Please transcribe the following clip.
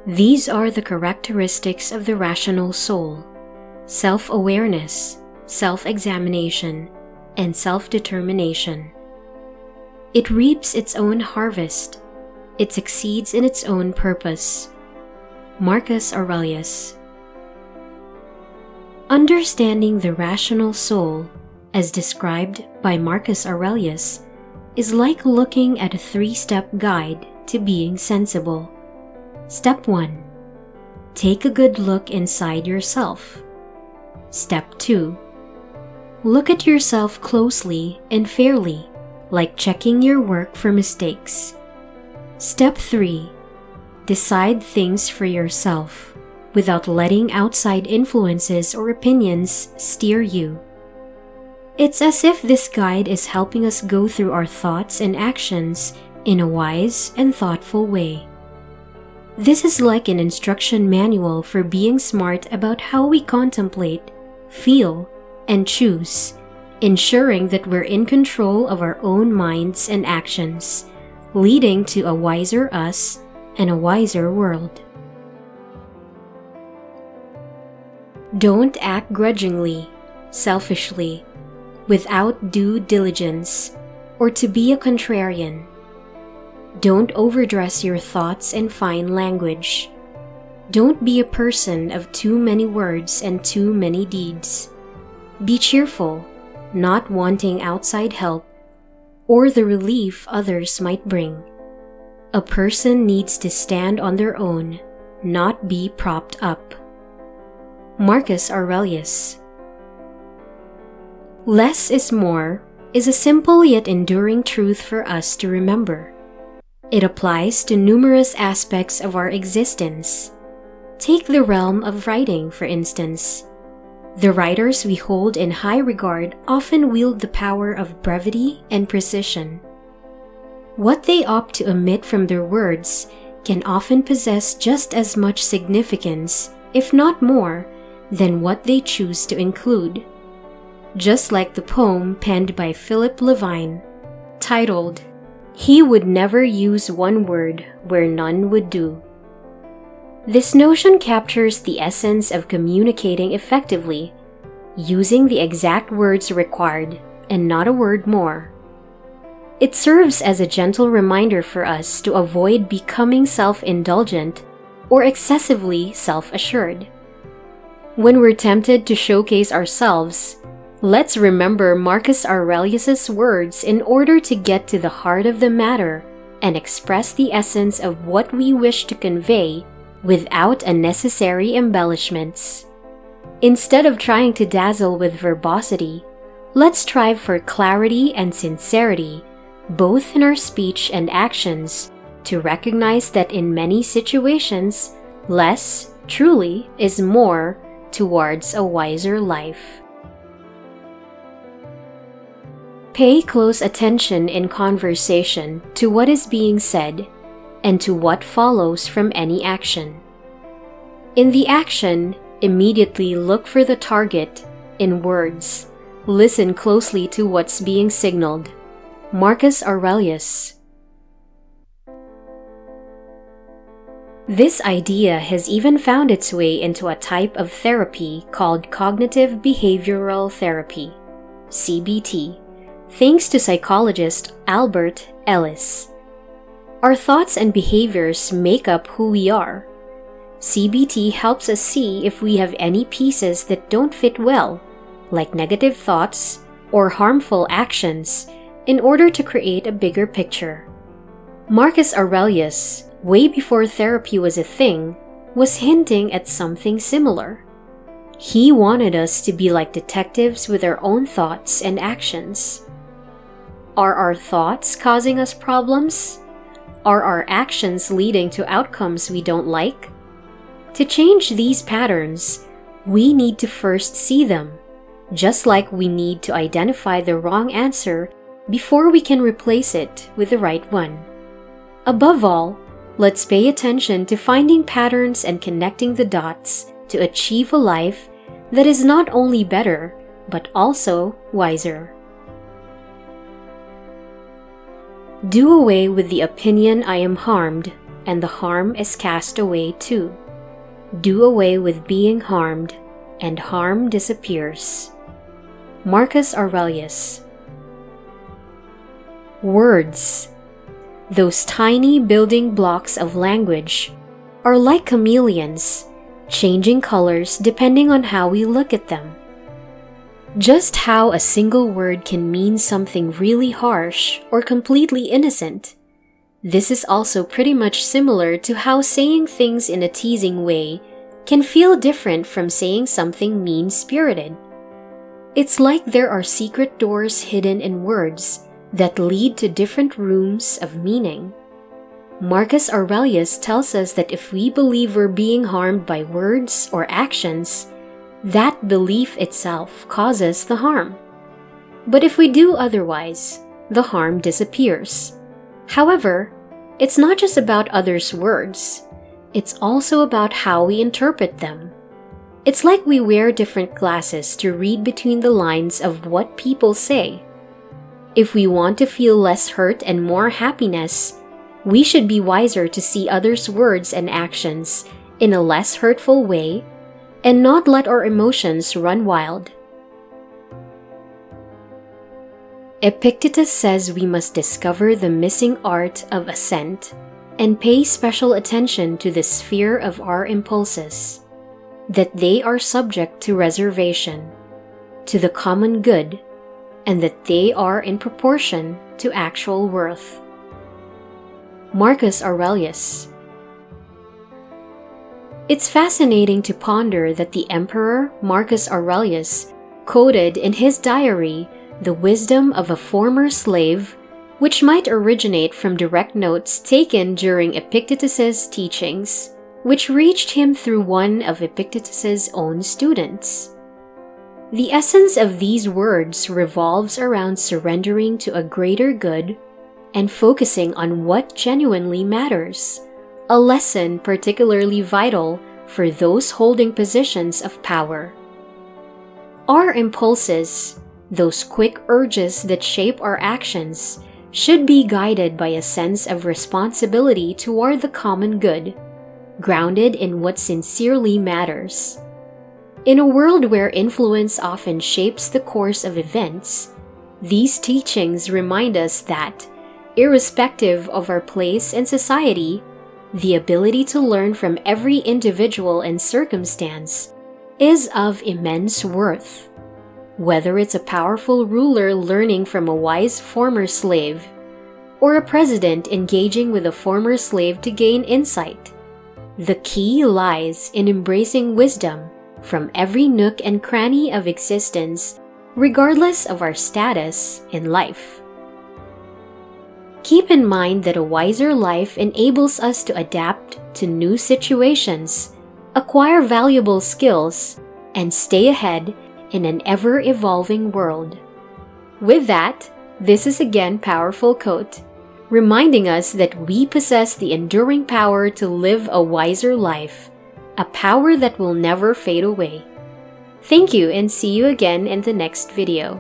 These are the characteristics of the rational soul: self-awareness, self-examination, and self-determination. It reaps its own harvest. It succeeds in its own purpose. Marcus Aurelius. Understanding the rational soul, as described by Marcus Aurelius, is like looking at a 3-step guide to being sensible. Step 1. Take a good look inside yourself. Step 2. Look at yourself closely and fairly, like checking your work for mistakes. Step 3. Decide things for yourself, without letting outside influences or opinions steer you. It's as if this guide is helping us go through our thoughts and actions in a wise and thoughtful way. This is like an instruction manual for being smart about how we contemplate, feel, and choose, ensuring that we're in control of our own minds and actions, leading to a wiser us and a wiser world. Don't act grudgingly, selfishly, without due diligence, or to be a contrarian. Don't overdress your thoughts and fine language. Don't be a person of too many words and too many deeds. Be cheerful, not wanting outside help or the relief others might bring. A person needs to stand on their own, not be propped up. Marcus Aurelius. Less is more is a simple yet enduring truth for us to remember. It applies to numerous aspects of our existence. Take the realm of writing, for instance. The writers we hold in high regard often wield the power of brevity and precision. What they opt to omit from their words can often possess just as much significance, if not more, than what they choose to include. Just like the poem penned by Philip Levine, titled, "He Would Never Use One Word Where None Would Do." This notion captures the essence of communicating effectively, using the exact words required and not a word more. It serves as a gentle reminder for us to avoid becoming self-indulgent or excessively self-assured. When we're tempted to showcase ourselves, let's remember Marcus Aurelius's words in order to get to the heart of the matter and express the essence of what we wish to convey without unnecessary embellishments. Instead of trying to dazzle with verbosity, let's strive for clarity and sincerity, both in our speech and actions, to recognize that in many situations, less truly is more towards a wiser life. Pay close attention in conversation to what is being said and to what follows from any action. In the action, immediately look for the target. In words, listen closely to what's being signaled. Marcus Aurelius. This idea has even found its way into a type of therapy called cognitive behavioral therapy, CBT, thanks to psychologist Albert Ellis. Our thoughts and behaviors make up who we are. CBT helps us see if we have any pieces that don't fit well, like negative thoughts or harmful actions, in order to create a bigger picture. Marcus Aurelius, way before therapy was a thing, was hinting at something similar. He wanted us to be like detectives with our own thoughts and actions. Are our thoughts causing us problems? Are our actions leading to outcomes we don't like? To change these patterns, we need to first see them, just like we need to identify the wrong answer before we can replace it with the right one. Above all, let's pay attention to finding patterns and connecting the dots to achieve a life that is not only better, but also wiser. Do away with the opinion I am harmed and the harm is cast away too. Do away with being harmed, and harm disappears. Marcus Aurelius. Words, those tiny building blocks of language, are like chameleons, changing colors depending on how we look at them. Just how a single word can mean something really harsh or completely innocent. This is also pretty much similar to how saying things in a teasing way can feel different from saying something mean-spirited. It's like there are secret doors hidden in words that lead to different rooms of meaning. Marcus Aurelius tells us that if we believe we're being harmed by words or actions, that belief itself causes the harm. But if we do otherwise, the harm disappears. However, it's not just about others' words. It's also about how we interpret them. It's like we wear different glasses to read between the lines of what people say. If we want to feel less hurt and more happiness, we should be wiser to see others' words and actions in a less hurtful way and not let our emotions run wild. Epictetus says we must discover the missing art of assent and pay special attention to the sphere of our impulses, that they are subject to reservation, to the common good, and that they are in proportion to actual worth. Marcus Aurelius. It's fascinating to ponder that the Emperor Marcus Aurelius quoted in his diary the wisdom of a former slave, which might originate from direct notes taken during Epictetus's teachings, which reached him through one of Epictetus's own students. The essence of these words revolves around surrendering to a greater good and focusing on what genuinely matters, a lesson particularly vital for those holding positions of power. Our impulses, those quick urges that shape our actions, should be guided by a sense of responsibility toward the common good, grounded in what sincerely matters. In a world where influence often shapes the course of events, these teachings remind us that, irrespective of our place in society, the ability to learn from every individual and circumstance is of immense worth. Whether it's a powerful ruler learning from a wise former slave, or a president engaging with a former slave to gain insight, the key lies in embracing wisdom from every nook and cranny of existence, regardless of our status in life. Keep in mind that a wiser life enables us to adapt to new situations, acquire valuable skills, and stay ahead in an ever-evolving world. With that, this is again powerful quote, reminding us that we possess the enduring power to live a wiser life, a power that will never fade away. Thank you and see you again in the next video.